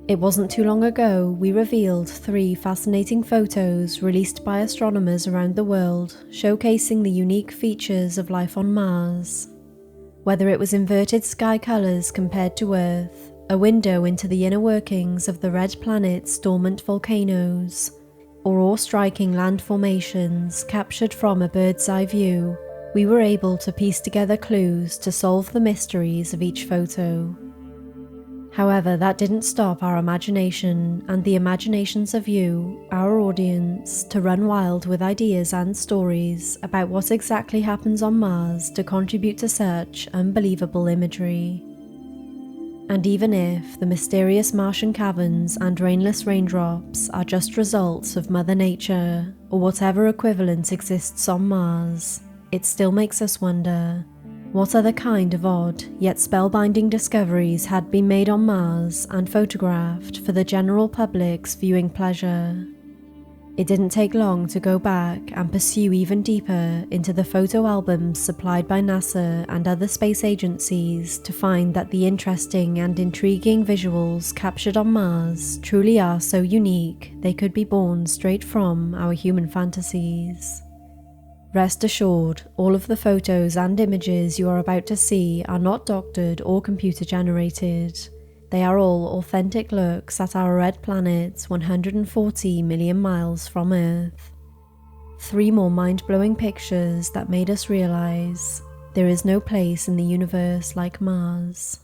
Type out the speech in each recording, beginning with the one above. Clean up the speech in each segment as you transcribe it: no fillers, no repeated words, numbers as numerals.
It wasn't too long ago we revealed 3 fascinating photos released by astronomers around the world showcasing the unique features of life on Mars. Whether it was inverted sky colours compared to Earth, a window into the inner workings of the red planet's dormant volcanoes, or awe-striking land formations captured from a bird's eye view, we were able to piece together clues to solve the mysteries of each photo. However, that didn't stop our imagination and the imaginations of you, our audience, to run wild with ideas and stories about what exactly happens on Mars to contribute to such unbelievable imagery. And even if the mysterious Martian caverns and rainless raindrops are just results of Mother Nature, or whatever equivalent exists on Mars, it still makes us wonder, what other kind of odd yet spellbinding discoveries had been made on Mars and photographed for the general public's viewing pleasure? It didn't take long to go back and pursue even deeper into the photo albums supplied by NASA and other space agencies to find that the interesting and intriguing visuals captured on Mars truly are so unique they could be born straight from our human fantasies. Rest assured, all of the photos and images you are about to see are not doctored or computer generated. They are all authentic looks at our red planet 140 million miles from Earth. 3 more mind-blowing pictures that made us realize there is no place in the universe like Mars.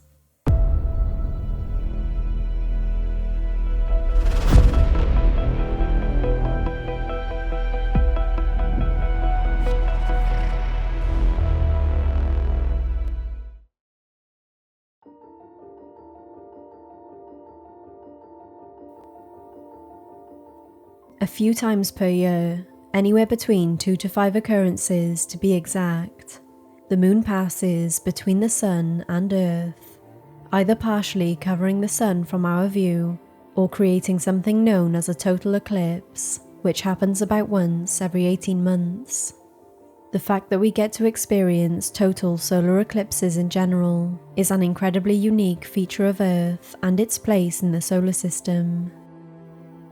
A few times per year, anywhere between 2 to 5 occurrences to be exact, the moon passes between the sun and Earth, either partially covering the sun from our view or creating something known as a total eclipse, which happens about once every 18 months. The fact that we get to experience total solar eclipses in general is an incredibly unique feature of Earth and its place in the solar system.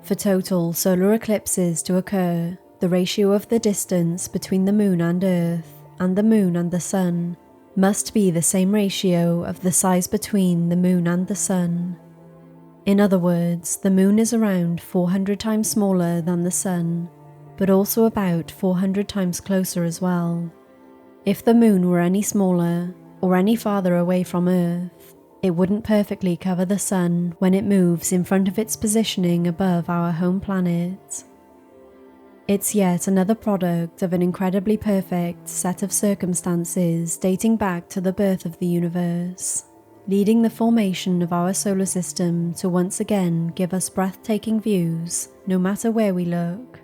For total solar eclipses to occur, the ratio of the distance between the moon and Earth and the moon and the sun must be the same ratio of the size between the moon and the sun. In other words, the moon is around 400 times smaller than the sun, but also about 400 times closer as well. If the moon were any smaller or any farther away from Earth, it wouldn't perfectly cover the sun when it moves in front of its positioning above our home planet. It's yet another product of an incredibly perfect set of circumstances dating back to the birth of the universe, leading the formation of our solar system to once again give us breathtaking views no matter where we look.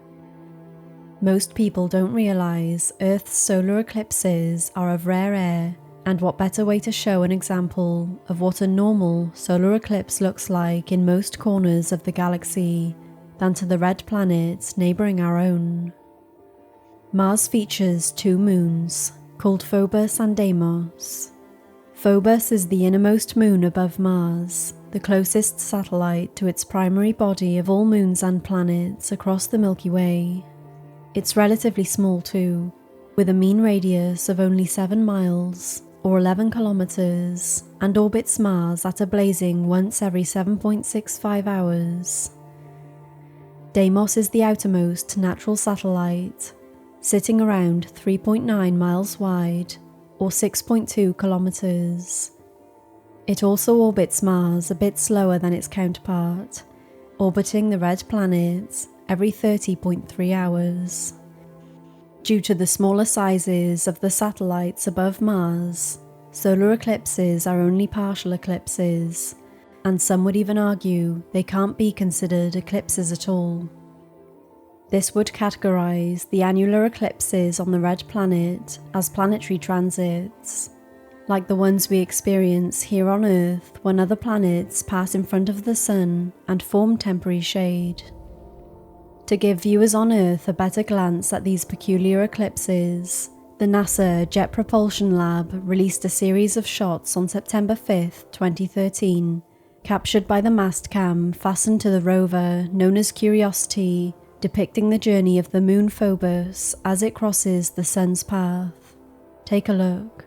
Most people don't realize Earth's solar eclipses are of rare air, and what better way to show an example of what a normal solar eclipse looks like in most corners of the galaxy than to the red planet neighbouring our own. Mars features 2 moons, called Phobos and Deimos. Phobos is the innermost moon above Mars, the closest satellite to its primary body of all moons and planets across the Milky Way. It's relatively small too, with a mean radius of only 7 miles, or 11 kilometers, and orbits Mars at a blazing once every 7.65 hours. Deimos is the outermost natural satellite, sitting around 3.9 miles wide, or 6.2 kilometers. It also orbits Mars a bit slower than its counterpart, orbiting the red planet every 30.3 hours. Due to the smaller sizes of the satellites above Mars, solar eclipses are only partial eclipses, and some would even argue they can't be considered eclipses at all. This would categorize the annular eclipses on the red planet as planetary transits, like the ones we experience here on Earth when other planets pass in front of the sun and form temporary shade. To give viewers on Earth a better glance at these peculiar eclipses, the NASA Jet Propulsion Lab released a series of shots on September 5, 2013, captured by the mast cam fastened to the rover known as Curiosity, depicting the journey of the moon Phobos as it crosses the sun's path. Take a look.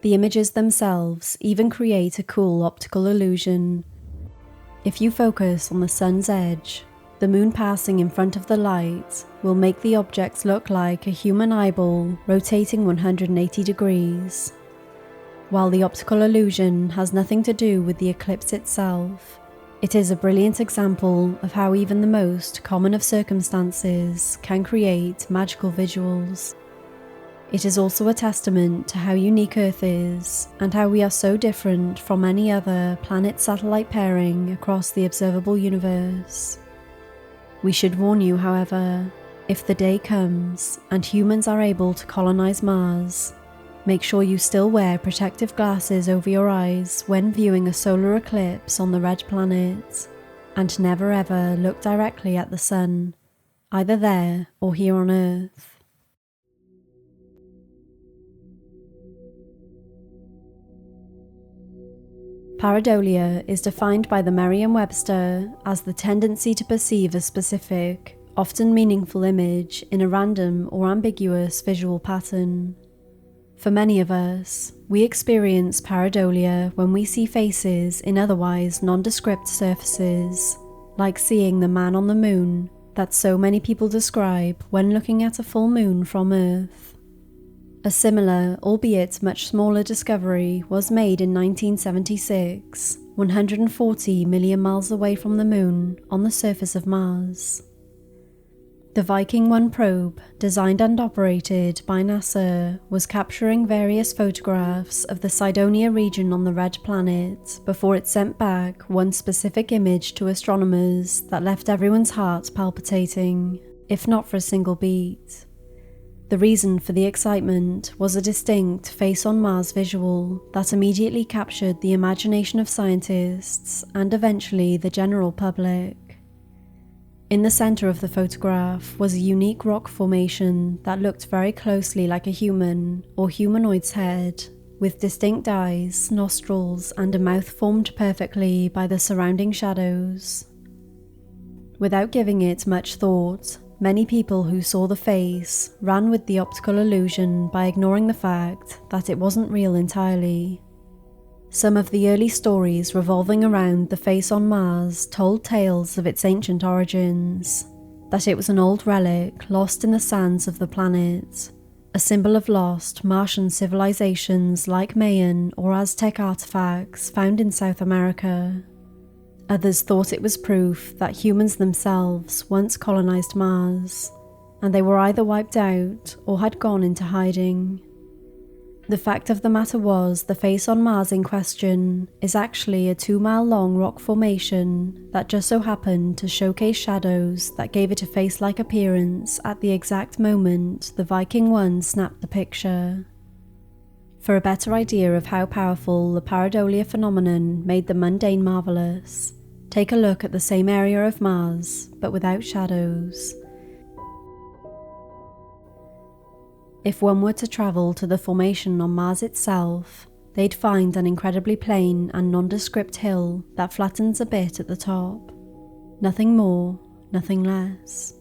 The images themselves even create a cool optical illusion. If you focus on the sun's edge, the moon passing in front of the light will make the objects look like a human eyeball rotating 180 degrees. While the optical illusion has nothing to do with the eclipse itself, it is a brilliant example of how even the most common of circumstances can create magical visuals. It is also a testament to how unique Earth is and how we are so different from any other planet-satellite pairing across the observable universe. We should warn you, however, if the day comes and humans are able to colonize Mars, make sure you still wear protective glasses over your eyes when viewing a solar eclipse on the red planet, and never ever look directly at the sun, either there or here on Earth. Pareidolia is defined by the Merriam-Webster as the tendency to perceive a specific, often meaningful image in a random or ambiguous visual pattern. For many of us, we experience pareidolia when we see faces in otherwise nondescript surfaces, like seeing the man on the moon that so many people describe when looking at a full moon from Earth. A similar, albeit much smaller discovery was made in 1976, 140 million miles away from the moon on the surface of Mars. The Viking 1 probe, designed and operated by NASA, was capturing various photographs of the Cydonia region on the red planet before it sent back one specific image to astronomers that left everyone's heart palpitating, if not for a single beat. The reason for the excitement was a distinct face on Mars visual that immediately captured the imagination of scientists and eventually the general public. In the center of the photograph was a unique rock formation that looked very closely like a human or humanoid's head, with distinct eyes, nostrils, and a mouth formed perfectly by the surrounding shadows. Without giving it much thought, many people who saw the face ran with the optical illusion by ignoring the fact that it wasn't real entirely. Some of the early stories revolving around the face on Mars told tales of its ancient origins, that it was an old relic lost in the sands of the planet, a symbol of lost Martian civilizations like Mayan or Aztec artifacts found in South America. Others thought it was proof that humans themselves once colonized Mars, and they were either wiped out or had gone into hiding. The fact of the matter was, the face on Mars in question is actually a 2-mile-long rock formation that just so happened to showcase shadows that gave it a face-like appearance at the exact moment the Viking 1 snapped the picture. For a better idea of how powerful the pareidolia phenomenon made the mundane marvelous, take a look at the same area of Mars, but without shadows. If one were to travel to the formation on Mars itself, they'd find an incredibly plain and nondescript hill that flattens a bit at the top. Nothing more, nothing less.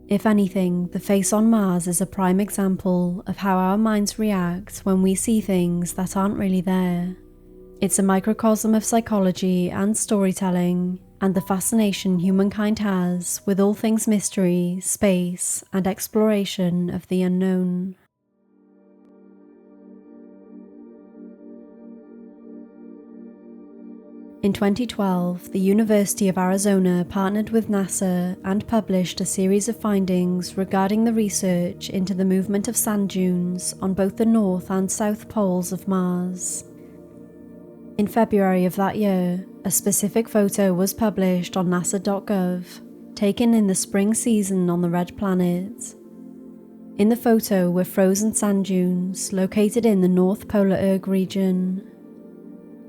If anything, the face on Mars is a prime example of how our minds react when we see things that aren't really there. It's a microcosm of psychology and storytelling, and the fascination humankind has with all things mystery, space, and exploration of the unknown. In 2012, the University of Arizona partnered with NASA and published a series of findings regarding the research into the movement of sand dunes on both the north and south poles of Mars. In February of that year, a specific photo was published on nasa.gov, taken in the spring season on the red planet. In the photo were frozen sand dunes located in the North Polar Erg region.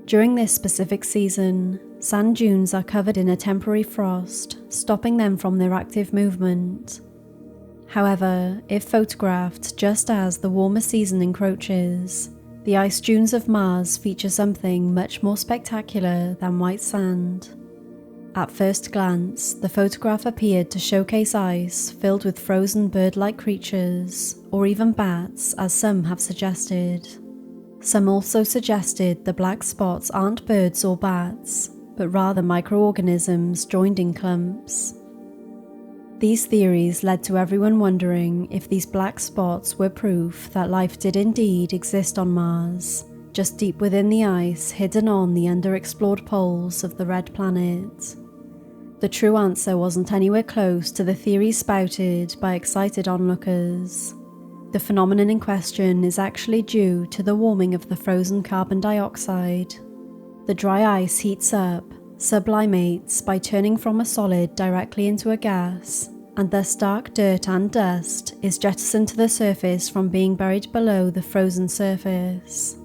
During this specific season, sand dunes are covered in a temporary frost, stopping them from their active movement. However, if photographed just as the warmer season encroaches, the ice dunes of Mars feature something much more spectacular than white sand. At first glance, the photograph appeared to showcase ice filled with frozen bird-like creatures, or even bats, as some have suggested. Some also suggested the black spots aren't birds or bats, but rather microorganisms joined in clumps. These theories led to everyone wondering if these black spots were proof that life did indeed exist on Mars, just deep within the ice hidden on the underexplored poles of the red planet. The true answer wasn't anywhere close to the theories spouted by excited onlookers. The phenomenon in question is actually due to the warming of the frozen carbon dioxide. The dry ice heats up, sublimates by turning from a solid directly into a gas, and thus dark dirt and dust is jettisoned to the surface from being buried below the frozen surface.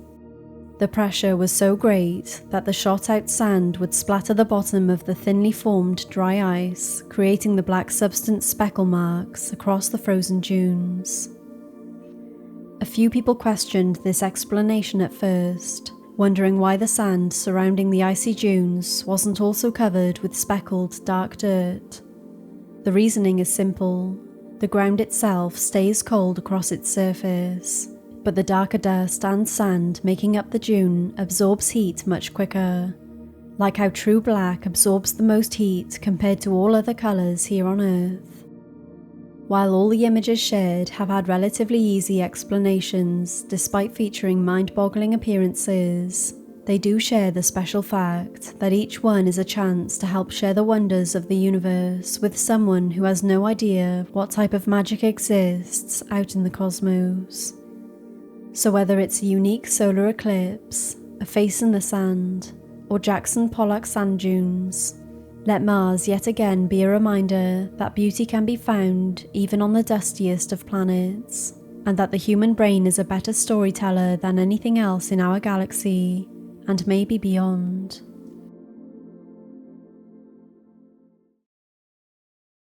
The pressure was so great that the shot-out sand would splatter the bottom of the thinly formed dry ice, creating the black substance speckle marks across the frozen dunes. A few people questioned this explanation at first, wondering why the sand surrounding the icy dunes wasn't also covered with speckled dark dirt. The reasoning is simple. The ground itself stays cold across its surface, but the darker dust and sand making up the dune absorbs heat much quicker, like how true black absorbs the most heat compared to all other colours here on Earth. While all the images shared have had relatively easy explanations despite featuring mind-boggling appearances, they do share the special fact that each one is a chance to help share the wonders of the universe with someone who has no idea what type of magic exists out in the cosmos. So whether it's a unique solar eclipse, a face in the sand, or Jackson Pollock sand dunes, let Mars yet again be a reminder that beauty can be found even on the dustiest of planets, and that the human brain is a better storyteller than anything else in our galaxy, and maybe beyond.